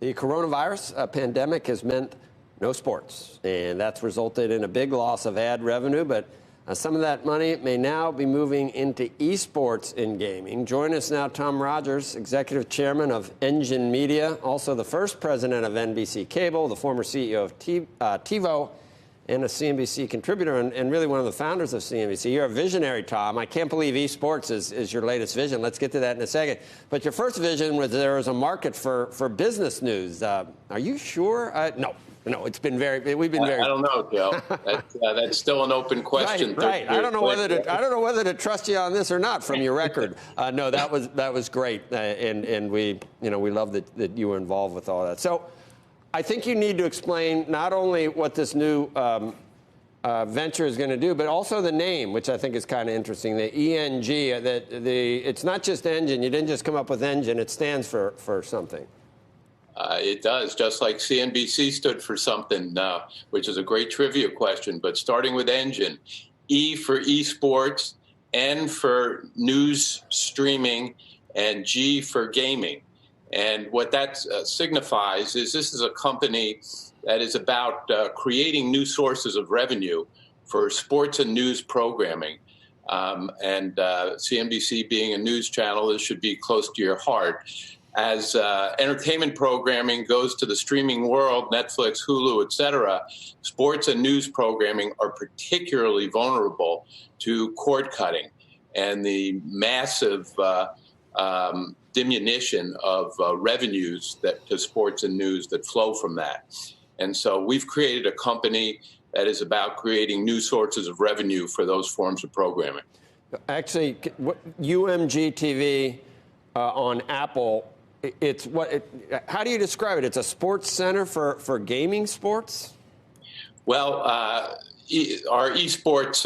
The coronavirus pandemic has meant no sports, and that's resulted in a big loss of ad revenue, but some of that money may now be moving into esports in gaming. Join us now, Tom Rogers, Executive Chairman of Engine Media, also the first president of NBC Cable, the former CEO of TiVo, and a CNBC contributor, and really one of the founders of CNBC. You're a visionary, Tom. I can't believe esports is your latest vision. Let's get to that in a second. But your first vision was there was a market for business news. Are you sure? No, it's been we've been very. I don't know, Joe. That's still an open question. Right. I don't know whether to trust you on this or not from your record. No, that was great, and we love that you were involved with all that. So, I think you need to explain not only what this new venture is going to do, but also the name, which I think is kind of interesting. The ENG. It's not just engine. You didn't just come up with engine. It stands for something. It does, just like CNBC stood for something, which is a great trivia question. But starting with engine, E for esports, N for news streaming, and G for gaming. And what that signifies is this is a company that is about creating new sources of revenue for sports and news programming. And CNBC being a news channel, this should be close to your heart. As entertainment programming goes to the streaming world, Netflix, Hulu, et cetera, sports and news programming are particularly vulnerable to cord cutting and the massive diminution of revenues to sports and news that flow from that. And so we've created a company that is about creating new sources of revenue for those forms of programming. Actually, UMG TV on Apple, how do you describe it? It's a sports center for gaming sports? Well, our esports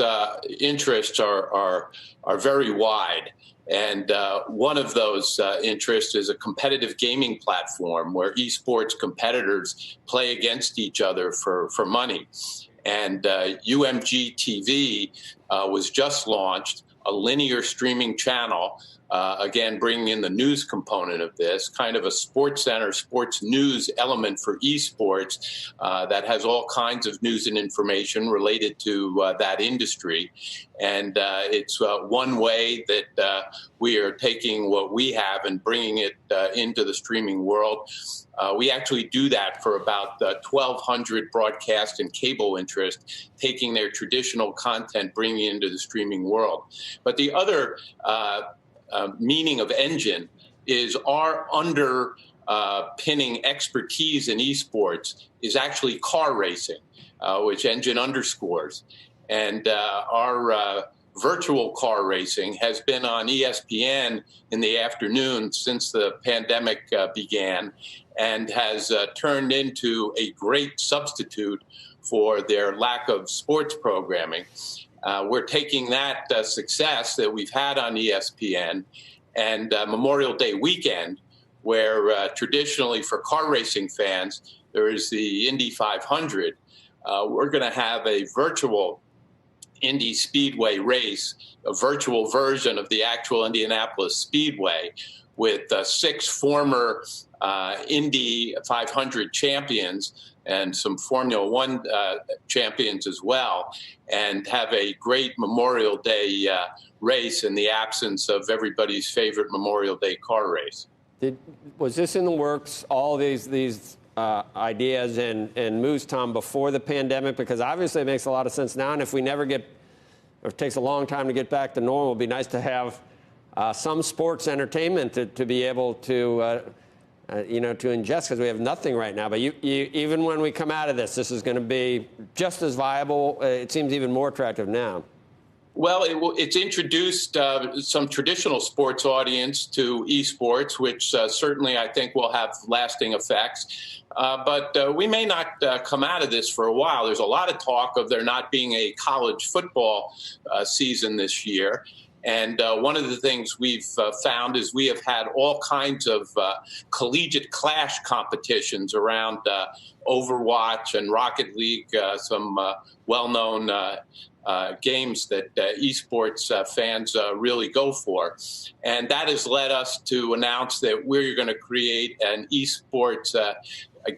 interests are very wide. And one of those interests is a competitive gaming platform where esports competitors play against each other for money. And UMG TV was just launched, a linear streaming channel, again, bringing in the news component of this, kind of a sports center, sports news element for esports that has all kinds of news and information related to that industry. And it's one way that we are taking what we have and bringing it into the streaming world. We actually do that for about 1,200 broadcast and cable interests, taking their traditional content, bringing it into the streaming world. But the other meaning of engine is our underpinning expertise in esports is actually car racing, which engine underscores. And our virtual car racing has been on ESPN in the afternoon since the pandemic began and has turned into a great substitute for their lack of sports programming. We're taking that success that we've had on ESPN and Memorial Day weekend, where traditionally for car racing fans, there is the Indy 500. We're going to have a virtual Indy Speedway race, a virtual version of the actual Indianapolis Speedway, with 6 former Indy 500 champions and some Formula One champions as well, and have a great Memorial Day race in the absence of everybody's favorite Memorial Day car race. Was this in the works, all these ideas and moves, Tom, before the pandemic? Because obviously it makes a lot of sense now, and if we never get, or it takes a long time to get back to normal, it'd be nice to have some sports entertainment to be able to to ingest, because we have nothing right now. But even when we come out of this is going to be just as viable. It seems even more attractive now. Well, it's introduced some traditional sports audience to esports, which certainly I think will have lasting effects. But we may not come out of this for a while. There's a lot of talk of there not being a college football season this year. And one of the things we've found is we have had all kinds of collegiate clash competitions around Overwatch and Rocket League, some well-known games that esports fans really go for. And that has led us to announce that we're going to create an esports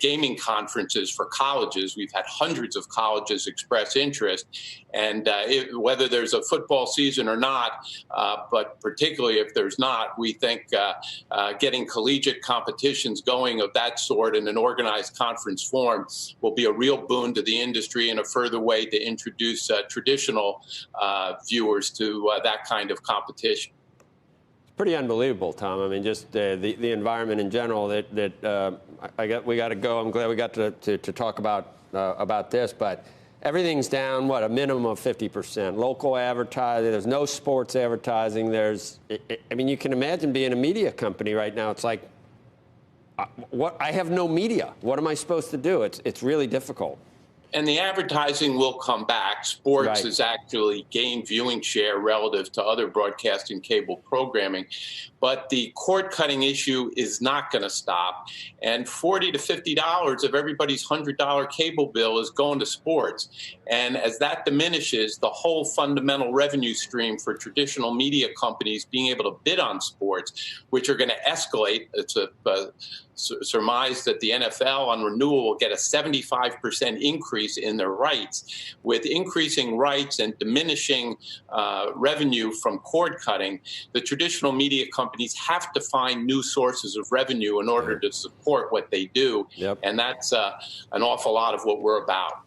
gaming conferences for colleges. We've had hundreds of colleges express interest, and whether there's a football season or not, but particularly if there's not, we think getting collegiate competitions going of that sort in an organized conference form will be a real boon to the industry and a further way to introduce traditional viewers to that kind of competition. Pretty unbelievable, Tom. I mean, just the environment in general. We got to go. I'm glad we got to talk about this, but everything's down. What, a minimum of 50%. Local advertising. There's no sports advertising. I mean, you can imagine being a media company right now. It's like, I have no media. What am I supposed to do? It's really difficult. And the advertising will come back. Sports has actually gained viewing share relative to other broadcasting cable programming. But the cord-cutting issue is not going to stop. And $40 to $50 of everybody's $100 cable bill is going to sports. And as that diminishes, the whole fundamental revenue stream for traditional media companies being able to bid on sports, which are going to escalate. It's surmised that the NFL on renewal will get a 75% increase in their rights. With increasing rights and diminishing revenue from cord cutting, the traditional media companies have to find new sources of revenue in order to support what they do. And that's an awful lot of what we're about.